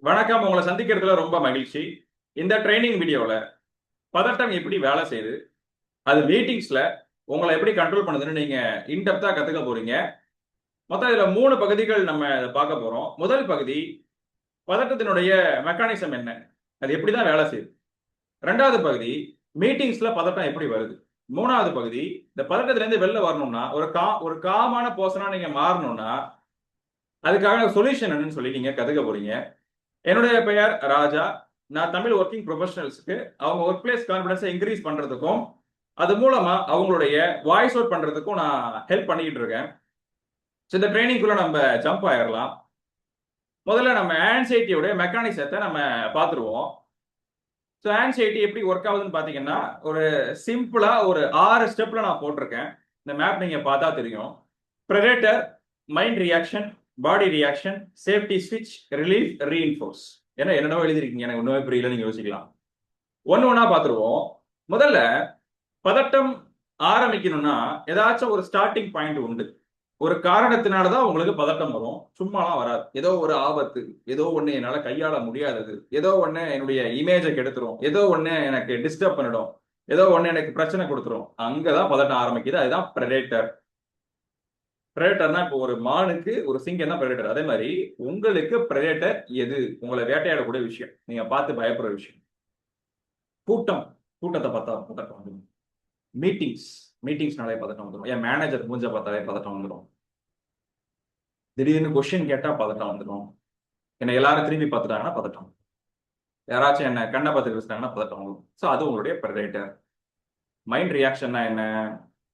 வணக்கம். உங்களை சந்திக்கிறதுல ரொம்ப மகிழ்ச்சி. இந்த ட்ரைனிங் வீடியோல பதட்டம் எப்படி வேலை செய்யுது, அது மீட்டிங்ஸ்ல உங்களை எப்படி கண்ட்ரோல் பண்ணுதுன்னு நீங்க இன்டெப்தா கத்துக்க போறீங்க. மொத்தம் இதுல 3 பகுதிகள் நம்ம பார்க்க போறோம். முதல் பகுதி பதட்டத்தினுடைய மெக்கானிசம் என்ன? அது எப்படி தான் வேலை செய்யுது? 2வது பகுதி மீட்டிங்ஸ்ல பதட்டம் எப்படி வருது? 3வது பகுதி இந்த பதட்டத்துல இருந்து வெளில வரணும்னா ஒரு காமான பர்சனா நீங்க மாறணும்னா அதுக்கான சொல்யூஷன் என்னன்னு சொல்லி நீங்க கத்துக்க போறீங்க. என்னுடைய பெயர் ராஜா. நான் தமிழ் ஒர்க்கிங் ப்ரொஃபஷனல்ஸ்க்கு அவங்க ஒர்க் பிளேஸ் கான்ஃபிடன்ஸை இன்க்ரீஸ் பண்றதுக்கும் அது மூலமா அவங்களுடைய வாய்ஸ் அவுட் பண்றதுக்கும் நான் ஹெல்ப் பண்ணிக்கிட்டு இருக்கேன். இந்த ட்ரைனிங்குள்ள நம்ம ஜம்ப் ஆயிடலாம். முதல்ல நம்ம ஆன்சைட்டியோட மெக்கானிசத்தை நம்ம பார்த்துருவோம். ஸோ ஆன்சைட்டி எப்படி ஒர்க் ஆகுதுன்னு பார்த்தீங்கன்னா ஒரு சிம்பிளா ஒரு 6 ஸ்டெப்ல நான் போட்டிருக்கேன். இந்த மேப் நீங்க பார்த்தா தெரியும். ப்ரெடேட்டர், மைண்ட் ரியாக்ஷன், பாடி ரியாக்ஷன், சேஃப்டி ஸ்விட்ச், ரிலீஃப், ரீஇன்ஃபோர்ஸ். ஏன்னா என்னென்னவோ எழுதிருக்கீங்க, எனக்கு ஒண்ணுமே புரியல, நீங்க யோசிக்கலாம். ஒண்ணு ஒண்ணா பார்த்துருவோம். முதல்ல பதட்டம் ஆரம்பிக்கணும்னா ஏதாச்சும் ஒரு ஸ்டார்டிங் பாயிண்ட் உண்டு. ஒரு காரணத்தினாலதான் உங்களுக்கு பதட்டம் வரும், சும்மாலாம் வராது. ஏதோ ஒரு ஆபத்து, ஏதோ ஒண்ணு என்னால கையாள முடியாதது, ஏதோ ஒண்ணு என்னுடைய இமேஜை கெடுத்துரும், ஏதோ ஒண்ணு எனக்கு டிஸ்டர்ப் பண்ணிடும், ஏதோ ஒண்ணு எனக்கு பிரச்சனை கொடுத்துரும், அங்கதான் பதட்டம் ஆரம்பிக்குது. அதுதான் பிரெடேட்டர். பிரெடேட்டர்னா இப்போ ஒரு மானுக்கு ஒரு சிங்கம் தான் பிரெடேட்டர். அதே மாதிரி உங்களுக்கு பிரெடேட்டர் எது? உங்களை வேட்டையாடக்கூடிய விஷயம், நீங்க பார்த்து பயப்படுற விஷயம். கூட்டம், கூட்டத்தை பார்த்தா பதட்டம் வந்துடும். மீட்டிங்ஸ், மீட்டிங்ஸ்னாலே பதட்டம் வந்துடும். என் மேனேஜர் மூஞ்ச பார்த்தாலே பதட்டம் வந்துடும். திடீர்னு கொஸ்டின் கேட்டா பதட்டம் வந்துடும். என்னை எல்லாரும் திரும்பி பார்த்துட்டாங்கன்னா பதட்டம். யாராச்சும் என்ன கண்ணை பார்த்து பேசுறாங்கன்னா பதட்டம் வரும். ஸோ அது உங்களுடைய பிரெடேட்டர். மைண்ட் ரியாக்ஷன்னா என்ன?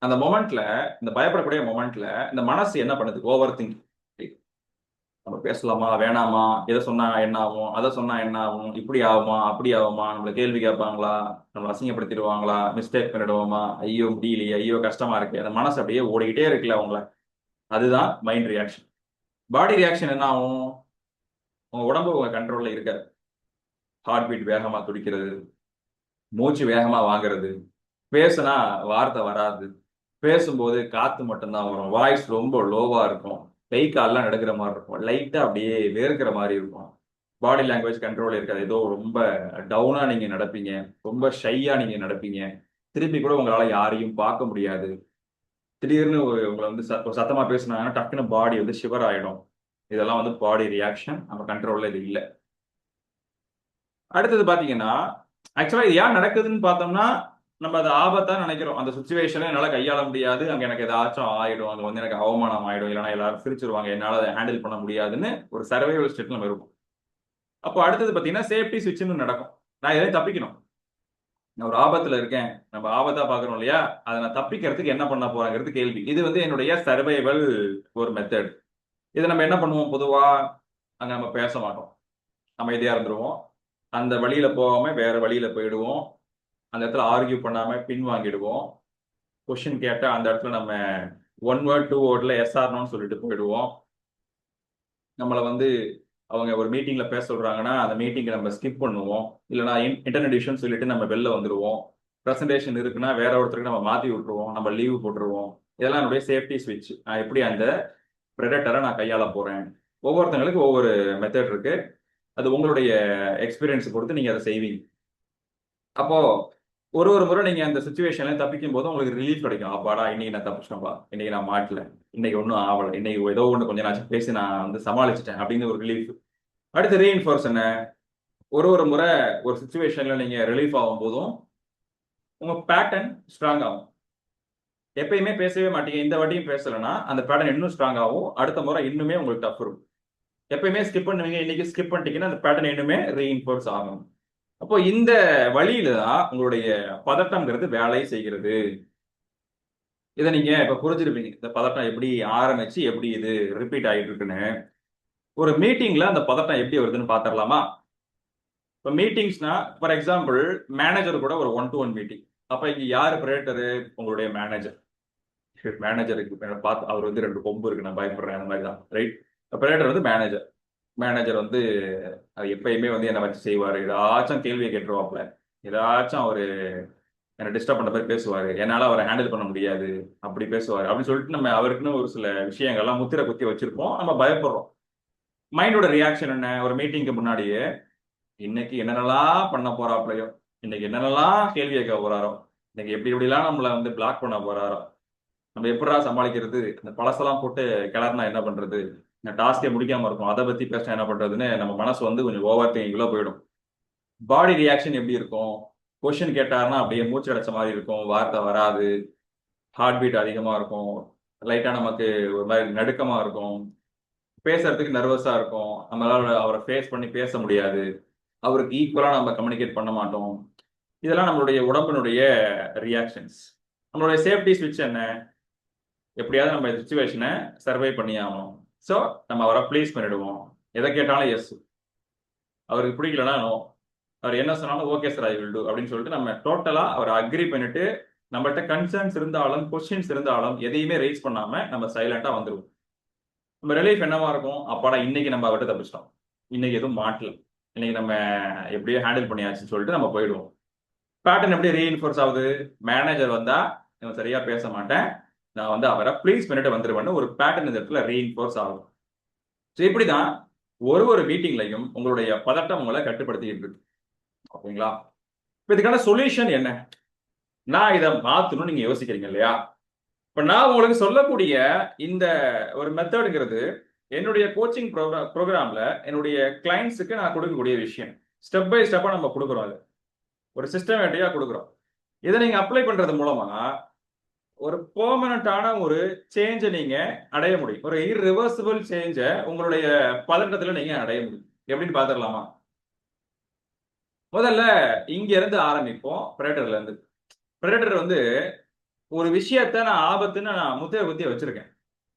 அந்த மொமெண்ட்ல, இந்த பயப்படக்கூடிய மொமெண்ட்ல இந்த மனசு என்ன பண்ணுது? Over think. நம்ம பேசலாமா வேணாமா, எதை சொன்னா என்ன ஆகும், அதை சொன்னா என்ன ஆகும், இப்படி ஆகுமா அப்படி ஆகுமா, நம்மள கேள்வி கேட்பாங்களா, நம்மளை அசிங்கப்படுத்திடுவாங்களா, மிஸ்டேக் பண்ணிடுவோமா, ஐயோ முடியலையே, ஐயோ கஷ்டமா இருக்கு, அந்த மனசு அப்படியே ஓடிக்கிட்டே இருக்குல்ல அவங்கள. அதுதான் மைண்ட் ரியாக்ஷன். பாடி ரியாக்ஷன் என்ன ஆகும்? உங்க உடம்பு உங்க கண்ட்ரோல்ல இருக்காது. ஹார்ட் பீட் வேகமா துடிக்கிறது, மூச்சு வேகமா வாங்குறது, பேசுனா வார்த்தை வராது, பேசும்போது காத்து மட்டும்தான் வரும், வாய்ஸ் ரொம்ப லோவா இருக்கும், கை கால்லாம் நடுக்கிற மாதிரி இருக்கும், லைட்டா அப்படியே வேர்க்கிற மாதிரி இருக்கும். பாடி லாங்குவேஜ் கண்ட்ரோல் இருக்காது. ஏதோ ரொம்ப டவுனா நீங்க நடப்பீங்க, ரொம்ப ஷையா நீங்க நடப்பீங்க. திருப்பி கூட உங்களால யாரையும் பார்க்க முடியாது. திடீர்னு உங்களை வந்து ஒரு சத்தமா பேசுனாங்கன்னா டக்குன்னு பாடி வந்து ஷிவர் ஆயிடும். இதெல்லாம் வந்து பாடி ரியாக்ஷன். நம்ம கண்ட்ரோல்ல இது இல்லை. அடுத்தது பாத்தீங்கன்னா, ஆக்சுவலா இது ஏன் நடக்குதுன்னு பார்த்தோம்னா, நம்ம அதை ஆபத்தா நினைக்கிறோம். அந்த சுச்சுவேஷனை என்னால கையாள முடியாது, அங்க எனக்கு ஏதாச்சும் ஆயிடும், அங்க வந்து எனக்கு அவமானம் ஆயிடும், இல்லைன்னா எல்லாரும் சிரிச்சிருவாங்க, என்னால அதை ஹேண்டில் பண்ண முடியாதுன்னு ஒரு சர்வைவல் ஸ்டேட்ல நம்ம இருக்கும். அப்போ அடுத்தது பாத்தீங்கன்னா சேஃப்டி ஸ்விட்ச்னு நடக்கும். நான் இதை தப்பிக்கணும், நான் ஒரு ஆபத்துல இருக்கேன், நம்ம ஆபத்தா பாக்குறோம் இல்லையா, அதை நான் தப்பிக்கிறதுக்கு என்ன பண்ண போறாங்கிறது கேள்வி. இது வந்து என்னுடைய சர்வைவல் ஒரு மெத்தட். இதை நம்ம என்ன பண்ணுவோம் பொதுவா? அங்க நம்ம பேச மாட்டோம், அமைதியா இருந்துருவோம். அந்த வழியில போகாம வேற வழியில போயிடுவோம். அந்த இடத்துல ஆர்கியூ பண்ணாம பின் வாங்கிடுவோம். கொஸ்டின் கேட்டா அந்த இடத்துல நம்ம 1 வேர்ட் 2 வேர்ட்ல எஸ் ஆர் நோன்னு சொல்லிட்டு போயிடுவோம். நம்மள வந்து அவங்க ஒரு மீட்டிங்ல பேச சொல்றாங்கன்னா அந்த மீட்டிங்கை நம்ம ஸ்கிப் பண்ணுவோம். இல்லைனா இன்டர்நெட் இஷ்யூன்னு சொல்லிட்டு நம்ம வெளில வந்துருவோம். ப்ரெசன்டேஷன் இருக்குன்னா வேற ஒருத்தருக்கு நம்ம மாத்தி விட்டுருவோம், நம்ம லீவு போட்டுருவோம். இதெல்லாம் என்னுடைய சேஃப்டி ஸ்விட்ச். நான் எப்படி அந்த ப்ரெடேட்டரை நான் கையாள போறேன். ஒவ்வொருத்தங்களுக்கு ஒவ்வொரு மெத்தட் இருக்கு. அது உங்களுடைய எக்ஸ்பீரியன்ஸ் பொறுத்து நீங்க அதை செய்வீங்க. அப்போ ஒரு ஒரு முறை நீங்க அந்த சுச்சுவேஷன்ல தப்பிக்கும் போது உங்களுக்கு ரிலீஃப் கிடைக்கும். அப்பாடா இன்னைக்கு நான் தப்பிச்சிட்டேன்பா, இன்னைக்கு நான் மாட்டல, இன்னைக்கு ஒன்றும் ஆகல, இன்னைக்கு ஏதோ ஒன்று கொஞ்சம் நாச்சும் பேசி நான் வந்து சமாளிச்சிட்டேன் அப்படின்னு ஒரு ரிலீஃப். அடுத்து ரீஇன்ஃபோர்ஸ் என்ன? ஒரு ஒரு முறை ஒரு சுச்சுவேஷன்ல நீங்க ரிலீஃப் ஆகும் போதும் உங்க பேட்டர்ன் ஸ்ட்ராங் ஆகும். எப்பயுமே பேசவே மாட்டீங்க, இந்த வாட்டியும் பேசலைன்னா அந்த பேட்டர்ன் இன்னும் ஸ்ட்ராங் ஆகும். அடுத்த முறை இன்னுமே உங்களுக்கு டஃப் இருக்கும். எப்பயுமே ஸ்கிப் பண்ணுவீங்க, இன்னைக்கு ஸ்கிப் பண்ணிட்டீங்கன்னா அந்த பேட்டர்ன் இன்னுமே ரீஇன்ஃபோர்ஸ் ஆகும். அப்போ இந்த வழியில தான் உங்களுடைய பதட்டம்ங்கிறது வேலை செய்கிறது. இதை நீங்க இப்ப புரிஞ்சிருப்பீங்க, இந்த பதட்டம் எப்படி ஆரம்பிச்சு எப்படி இது ரிப்பீட் ஆகிட்டு இருக்குன்னு. ஒரு மீட்டிங்ல அந்த பதட்டம் எப்படி வருதுன்னு பாத்திரலாமா? இப்போ மீட்டிங்ஸ்னா ஃபார் எக்ஸாம்பிள் மேனேஜர் கூட ஒரு 1-to-1 மீட்டிங். அப்ப இங்க யாரு பிரெடேட்டரு? உங்களுடைய மேனேஜர். மேனேஜருக்கு பார்த்து அவர் வந்து 2 கொம்பு இருக்கு, நான் பயப்படுறேன், அந்த மாதிரி தான், ரைட்? பிரெடேட்டர் வந்து மேனேஜர். மேனேஜர் வந்து எப்பயுமே வந்து என்ன வச்சு செய்வாரு, ஏதாச்சும் கேள்வியை கேட்டுருவாப்ல, ஏதாச்சும் அவரு என்ன டிஸ்டர்ப் பண்ண மாதிரி பேசுவாரு, என்னால அவரை ஹேண்டில் பண்ண முடியாது, அப்படி பேசுவாரு அப்படின்னு சொல்லிட்டு நம்ம அவருக்குன்னு ஒரு சில விஷயங்கள்லாம் முத்திரை குத்தி வச்சிருப்போம், நம்ம பயப்படுறோம். மைண்டோட ரியாக்ஷன் என்ன? ஒரு மீட்டிங்க்கு முன்னாடியே இன்னைக்கு என்னென்னலாம் பண்ண போறாப்லையோ, இன்னைக்கு என்னென்னலாம் கேள்வி கேட்க போறாரோ, இன்னைக்கு எப்படி எப்படிலாம் நம்மள வந்து பிளாக் பண்ண போறாரோ, நம்ம எப்படிடா சமாளிக்கிறது, இந்த பழசெல்லாம் போட்டு கிளறினா என்ன பண்றது, இந்த டாஸ்கே முடிக்காம இருக்கும், அதை பத்தி பேசினா என்ன பண்றதுன்னு நம்ம மனசு வந்து கொஞ்சம் ஓவர் திங்கிங்குள்ள போயிடும். பாடி ரியாக்ஷன் எப்படி இருக்கும்? கொஸ்டின் கேட்டாருன்னா அப்படியே மூச்சு அடைச்ச மாதிரி இருக்கும், வார்த்தை வராது, ஹார்ட் பீட் அதிகமா இருக்கும், லைட்டா நமக்கு ஒரு மாதிரி நடுக்கமா இருக்கும், பேசுறதுக்கு நர்வஸா இருக்கும், நம்மளால அவரை ஃபேஸ் பண்ணி பேச முடியாது, அவருக்கு ஈக்குவலா நம்ம கம்யூனிகேட் பண்ண மாட்டோம். இதெல்லாம் நம்மளுடைய உடம்பினுடைய ரியாக்ஷன்ஸ். நம்மளுடைய சேஃப்டி ஸ்விட்ச் என்ன? எப்படியாவது நம்ம சுச்சுவேஷனை சர்வை பண்ணி ஆகணும். ஸோ நம்ம அவரை ப்ளீஸ் பண்ணிடுவோம். எதை கேட்டாலும் எஸ், அவருக்கு பிடிக்கலனா நோ, அவர் என்ன சொன்னாலும் okay sir I will do அப்படின்னு சொல்லிட்டு நம்ம டோட்டலா அவர் அக்ரி பண்ணிட்டு, நம்மள்ட்ட கன்சர்ன்ஸ் இருந்தாலும் கொஸ்டின்ஸ் இருந்தாலும் எதையுமே ரைஸ் பண்ணாம நம்ம சைலண்டா வந்துருவோம். நம்ம ரிலீஃப் என்னவா இருக்கும்? அப்பாடா இன்னைக்கு நம்ம அவர்கிட்ட தப்பிச்சிட்டோம், இன்னைக்கு எதுவும் மாட்டல, இன்னைக்கு நம்ம எப்படியோ ஹேண்டில் பண்ணியாச்சுன்னு சொல்லிட்டு நம்ம போயிடுவோம். பேட்டர்ன் எப்படி ரீஇன்ஃபோர்ஸ் ஆகுது? மேனேஜர் வந்தா இவன் சரியா பேச மாட்டேன், நான் வந்து அவரை ப்ளீஸ் பண்ணிட்டு வந்துருவேன்னு ஒரு பேட்டர்ன் இந்த இடத்துல ரீஇன்ஃபோர்ஸ் ஆகும். ஸோ இப்படிதான் ஒரு மீட்டிங்லையும் உங்களுடைய பதட்டம் உங்களை கட்டுப்படுத்திட்டு இருக்கு. ஓகேங்களா? இதுக்கான சொல்யூஷன் என்ன? நான் இதை மாத்தணும்னு நீங்க யோசிக்கிறீங்க இல்லையா? இப்ப நான் உங்களுக்கு சொல்லக்கூடிய இந்த ஒரு மெத்தடுங்கிறது என்னுடைய கோச்சிங் ப்ரோக்ராம்ல என்னுடைய கிளைண்ட்ஸுக்கு நான் கொடுக்கக்கூடிய விஷயம். ஸ்டெப் பை ஸ்டெப்பா நம்ம கொடுக்குறோம். அது ஒரு சிஸ்டமேட்டிக்கா கொடுக்குறோம். இதை நீங்க அப்ளை பண்றது மூலமா ஒரு பெர்மனண்டான ஒரு சேஞ்சை நீங்க அடைய முடியும். ஒரு இர்ரிவர்சிபிள் சேஞ்சை உங்களுடைய பதட்டத்துல நீங்க அடைய முடியும். எப்படின்னு பாத்துடலாமா? முதல்ல இங்க இருந்து ஆரம்பிப்போம். பிரெடர்ல இருந்து. பிரெடர் வந்து ஒரு விஷயத்த நான் ஆபத்துன்னு நான் முத்திரை குத்தி வச்சிருக்கேன்.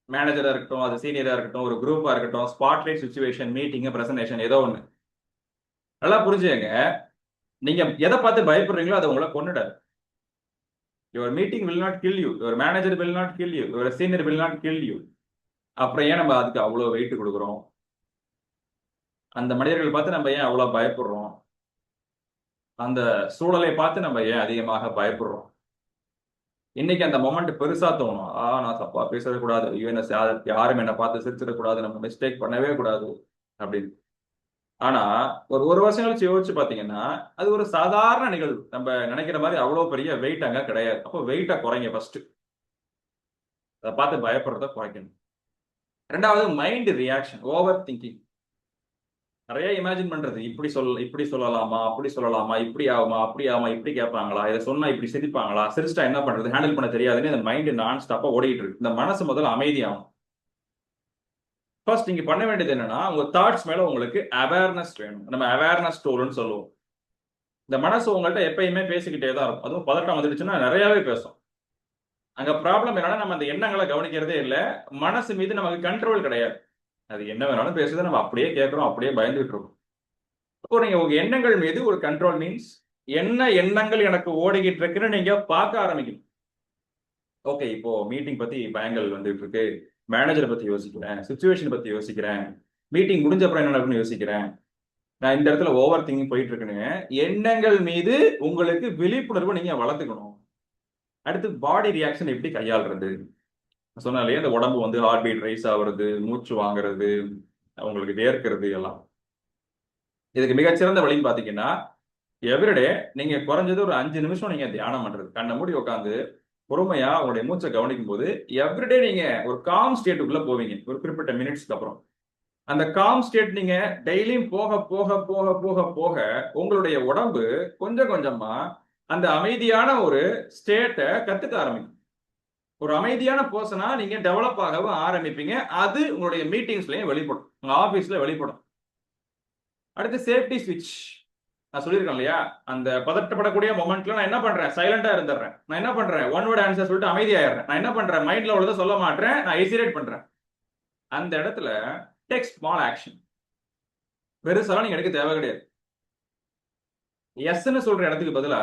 மேனேஜரா இருக்கட்டும், அது சீனியரா இருக்கட்டும், ஒரு குரூப்பா இருக்கட்டும், ஸ்பாட்லைட் சுச்சுவேஷன், மீட்டிங், பிரசன்டேஷன், ஏதோ ஒண்ணு. நல்லா புரிஞ்சுங்க. நீங்க எதை பார்த்து பயப்படுறீங்களோ அதை உங்களை கொன்னுடாது. Your meeting will not kill you, your manager will not kill you, your senior will not kill you. அப்புறம் ஏன் நம்ம அதுக்கு அவ்வளவு வெயிட் கொடுக்குறோம்? அந்த மனிதர்கள் பார்த்து நம்ம ஏன் அவ்வளவு பயப்படுறோம்? அந்த சூழலை பார்த்து நம்ம ஏன் அதிகமாக பயப்படுறோம்? இன்னைக்கு அந்த மொமெண்ட் பெருசா தோணும். நான் தப்பா பேசவே கூடாது, ஐயோ என்ன யாரும் என்ன பார்த்து சிரிச்சிடக்கூடாது, நம்ம மிஸ்டேக் பண்ணவே கூடாது அப்படின்னு. ஆனா ஒரு வருஷம் கழிச்சு யோசிச்சு பாத்தீங்கன்னா அது ஒரு சாதாரண நிகழ்வு. நம்ம நினைக்கிற மாதிரி அவ்வளவு பெரிய வெயிட் அங்க கிடையாது. அப்போ வெயிட்டை குறைங்க ஃபர்ஸ்ட். அதை பார்த்து பயப்படுறத குறைக்கணும். ரெண்டாவது மைண்ட் ரியாக்ஷன், ஓவர் திங்கிங். நிறைய இமேஜின் பண்றது. இப்படி சொல்லலாமா, அப்படி சொல்லலாமா, இப்படி ஆகுமா, அப்படி ஆகுமா, இப்படி கேட்பாங்களா, இதை சொன்னா இப்படி சிரிப்பாங்களா, சிரிச்சிட்டா என்ன பண்றது, ஹேண்டில் பண்ண தெரியாதுன்னு இந்த மைண்ட் நான் ஸ்டாப்பா ஓடிட்டு இருக்கு. இந்த மனசு முதல்ல அமைதியாகும். ஃபர்ஸ்ட் நீங்க பண்ண வேண்டியது என்னன்னா, உங்க தாட்ஸ் மேல உங்களுக்கு அவேர்னஸ் வேணும். நம்ம அவேர்னஸ் டூல்னு சொல்லுவோம். இந்த மனசு உங்கள்கிட்ட எப்பயுமே பேசிக்கிட்டே தான் இருக்கும். அதுவும் பதட்டம் வந்துடுச்சுன்னா நிறையவே பேசும். அங்க ப்ராப்ளம் என்னன்னா, நம்ம அந்த எண்ணங்களை கவனிக்கிறதே இல்லை. மனசு மீது நமக்கு கண்ட்ரோல் கிடையாது. அது என்ன வேணாலும் பேசுது, நம்ம அப்படியே கேட்கிறோம், அப்படியே பயந்துட்டு இருக்கோம். இப்போ நீங்க உங்க எண்ணங்கள் மீது ஒரு கண்ட்ரோல் மீன்ஸ் என்ன எண்ணங்கள் எனக்கு ஓடிக்கிட்டு இருக்குன்னு நீங்க பார்க்க ஆரம்பிக்கணும். ஓகே, இப்போ மீட்டிங் பத்தி பயங்கள் வந்துட்டு இருக்கு, மேனேஜரை பத்தி யோசிக்கிறேன், சுச்சுவேஷன் பத்தி யோசிக்கிறேன், மீட்டிங் முடிஞ்ச அப்புறம் என்ன நடக்குன்னு யோசிக்கிறேன், நான் இந்த இடத்துல ஓவர் திங்கிங் போயிட்டு இருக்குன்னு எண்ணங்கள் மீது உங்களுக்கு விழிப்புணர்வு நீங்க வளர்த்துக்கணும். அடுத்து பாடி ரியாக்ஷன் எப்படி கையாளுறது? சொன்னாலே அந்த உடம்பு வந்து ஹார்ட் பீட் ரைஸ் ஆகுறது, மூச்சு வாங்குறது, உங்களுக்கு வேர்க்கிறது எல்லாம். இதுக்கு மிகச்சிறந்த வழின்னு பாத்தீங்கன்னா, எவ்ரிடே நீங்க குறைஞ்சது ஒரு 5 நிமிஷம் நீங்க தியானம் பண்றது. கண்ணை மூடி உட்காந்து பொறுமையா உங்களுடைய மூச்சை கவனிக்கும் போது எவ்ரிடே நீங்க ஒரு காம் ஸ்டேட்டுக்குள்ள போவீங்க. ஒரு குறிப்பிட்ட மினிட்ஸ்க்கு அப்புறம் அந்த காம் ஸ்டேட் நீங்க டெய்லியும் போக போக போக போக போக உங்களுடைய உடம்பு கொஞ்சம் கொஞ்சமா அந்த அமைதியான ஒரு ஸ்டேட்டை கத்துக்க ஆரம்பிக்கும். ஒரு அமைதியான பர்சனா நீங்க டெவலப் ஆகவும் ஆரம்பிப்பீங்க. அது உங்களுடைய மீட்டிங்ஸ்லயும் வெளிப்படும், உங்க ஆபீஸ்ல வெளிப்படும். அடுத்து சேஃப்டி ஸ்விட்ச். நான் சொல்லியிருக்கேன் இல்லையா, அந்த பதட்டப்படக்கூடிய மொமெண்ட்ல நான் என்ன பண்றேன்? சைலண்டா இருந்துடுறேன். நான் என்ன பண்றேன்? ஒன் வேர்ட் ஆன்சர் சொல்லிட்டு அமைதியாயிடுறேன். நான் என்ன பண்றேன்? மைண்ட்ல உள்ளதை சொல்ல மாட்டேன், நான் ஹெசிடேட் பண்றேன். அந்த இடத்துல டேக் ஸ்மால் ஆக்ஷன். பெருசாலாம் நீங்க எடுக்க தேவை கிடையாது. எஸ்ன்னு சொல்ற இடத்துக்கு பதிலா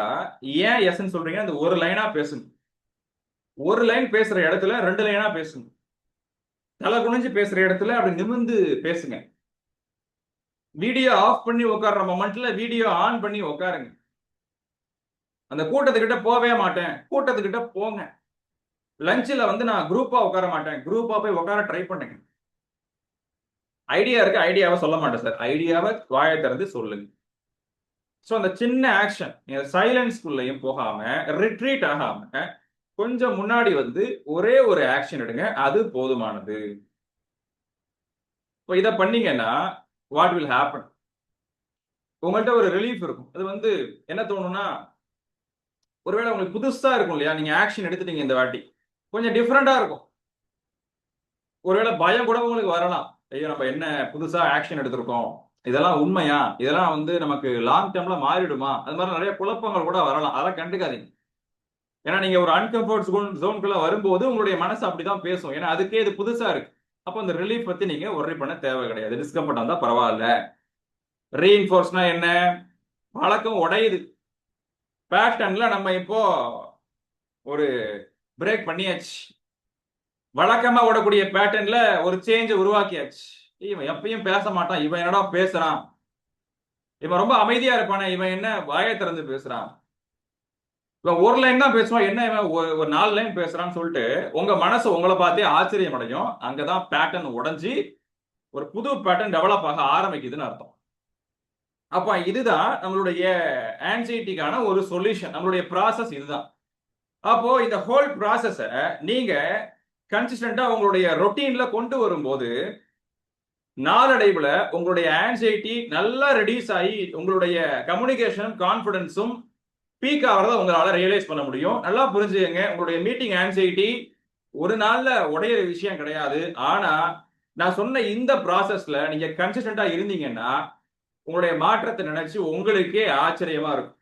ஏன் எஸ்ன்னு சொல்றீங்க, அந்த ஒரு லைனா பேசுங்க. ஒரு லைன் பேசுற இடத்துல 2 லைனா பேசுங்க. தலை குனிஞ்சு பேசுற இடத்துல அப்படி நிமிர்ந்து பேசுங்க. வீடியோ ஆஃப் பண்ணி உட்கார்ற மொமெண்ட்ல வீடியோ ஆன் பண்ணி உட்காருங்க. அந்த கூட்டத்துக்கிட்ட போவே மாட்டேன், கூட்டத்துக்கிட்ட போங்க. லஞ்சில் வந்து நான் குரூப்பா உட்கார மாட்டேன், குரூப்பா போய் உட்கார ட்ரை பண்ணுங்க. ஐடியா இருக்கு, ஐடியாவை சொல்ல மாட்டேன் சார். ஐடியாவை வாயை திறந்து சொல்லுங்க. ஸோ அந்த சின்ன ஆக்ஷன், சைலன்ஸ்குள்ளேயும் போகாம, ரிட்ரீட் ஆகாம, கொஞ்சம் முன்னாடி வந்து ஒரே ஒரு ஆக்ஷன் எடுங்க, அது போதுமானது. இப்போ இதை பண்ணீங்கன்னா வாட் வில் ஹேப்பன், உங்கள்கிட்ட ஒரு ரிலீஃப் இருக்கும். அது வந்து என்ன தோணும்னா, ஒருவேளை உங்களுக்கு புதுசா இருக்கும் இல்லையா, நீங்க ஆக்ஷன் எடுத்துட்டீங்க இந்த வாட்டி, கொஞ்சம் டிஃப்ரெண்டா இருக்கும். ஒருவேளை பயம் கூட உங்களுக்கு வரலாம். ஐயோ நம்ம என்ன புதுசா ஆக்ஷன் எடுத்திருக்கோம், இதெல்லாம் உண்மையா, இதெல்லாம் வந்து நமக்கு லாங் டேர்ம்ல மாறிடுமா, அது மாதிரி நிறைய குழப்பங்கள் கூட வரலாம். அதெல்லாம் கண்டுக்காதீங்க. ஏன்னா நீங்க ஒரு அன்கம்ஃபர்ட் ஜோனுக்குள்ள வரும்போது உங்களுடைய மனசு அப்படிதான் பேசும். ஏன்னா அதுக்கே இது புதுசா இருக்கு. அப்போ அந்த ரிலீஃப் பத்தி நீங்க ஒர்ரி பண்ண தேவை கிடையாது. டிஸ்கம்ஃபர்ட் இருந்தா பரவாயில்ல. ரீஇன்ஃபோர்ஸ்னா என்ன, பழக்கம் உடையுது. பேட்டர்ன்ல நம்ம இப்போ ஒரு பிரேக் பண்ணியாச்சு. வழக்கமா ஓடக்கூடிய பேட்டர்ன்ல ஒரு சேஞ்ச் உருவாக்கியாச்சு. இவன் எப்பயும் பேச மாட்டான், இவன் என்னடா பேசுறான், இவன் ரொம்ப அமைதியா இருப்பானே, இவன் என்ன வாயை திறந்து பேசுறான், இவன் ஒரு லைன் தான் பேசுவான், என்ன இவன் ஒரு 4 லைன் பேசுறான்னு சொல்லிட்டு உங்க மனசு உங்களை பார்த்தே ஆச்சரியம் அடையும். அங்கதான் பேட்டர்ன் உடைஞ்சி ஒரு புது பேட்டர்ன் டெவலப் ஆக ஆரம்பிக்குதுன்னு அர்த்தம். அப்ப இதுதான் நம்மளுடைய ஆன்சைட்டிக்கான ஒரு சொல்யூஷன். நம்மளுடைய ப்ராசஸ் இதுதான். அப்போ இந்த ஹோல் ப்ராசஸ நீங்க கன்சிஸ்டன்டா உங்களுடைய ரொட்டீன்ல கொண்டு வரும்போது நாளடைவுல உங்களுடைய ஆன்சைட்டி நல்லா ரெடியூஸ் ஆகி உங்களுடைய கம்யூனிகேஷன் கான்பிடன்ஸும் பீக் ஆகிறத உங்களால ரியலைஸ் பண்ண முடியும். நல்லா புரிஞ்சுக்கங்க, உங்களுடைய மீட்டிங் ஆன்சைட்டி ஒரு நாள்ல உடையிற விஷயம் கிடையாது. ஆனா நான் சொன்ன இந்த ப்ராசஸ்ல நீங்க கன்சிஸ்டன்டா இருந்தீங்கன்னா உங்களுடைய மாற்றத்தை நினைச்சு உங்களுக்கே ஆச்சரியமா இருக்கும்.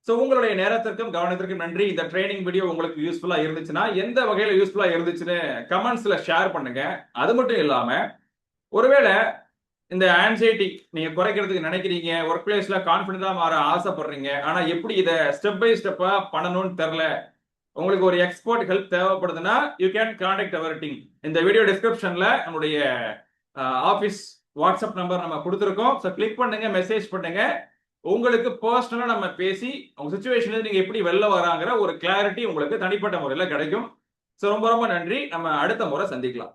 ஸோ உங்களுடைய நேரத்திற்கும் கவனத்திற்கும் நன்றி. இந்த ட்ரைனிங் வீடியோ உங்களுக்கு யூஸ்ஃபுல்லா இருந்துச்சுன்னா, எந்த வகையில யூஸ்ஃபுல்லா இருந்துச்சுன்னு கமெண்ட்ஸ்ல ஷேர் பண்ணுங்க. அது மட்டும் இல்லாம, ஒருவேளை இந்த ஆன்சைட்டி நீங்க குறைக்கிறதுக்கு நினைக்கிறீங்க, ஒர்க் பிளேஸ்ல கான்பிடண்டா மாற ஆசைப்படுறீங்க, ஆனா எப்படி இதை ஸ்டெப் பை ஸ்டெப்பா பண்ணணும்னு தெரியல, உங்களுக்கு ஒரு எக்ஸ்பர்ட் ஹெல்ப் தேவைப்படுதுன்னா you can contact our team. இந்த வீடியோ டிஸ்கிரிப்ஷன்ல நம்மளுடைய ஆபீஸ் வாட்ஸ்அப் நம்பர் நம்ம கொடுத்துருக்கோம். ஸோ கிளிக் பண்ணுங்க, மெசேஜ் பண்ணுங்க. உங்களுக்கு பர்சனலா நம்ம பேசி உங்க சுச்சுவேஷன்ல நீங்க எப்படி வெளில வராங்கிற ஒரு கிளாரிட்டி உங்களுக்கு தனிப்பட்ட முறையில் கிடைக்கும். ஸோ ரொம்ப ரொம்ப நன்றி. நம்ம அடுத்த முறை சந்திக்கலாம்.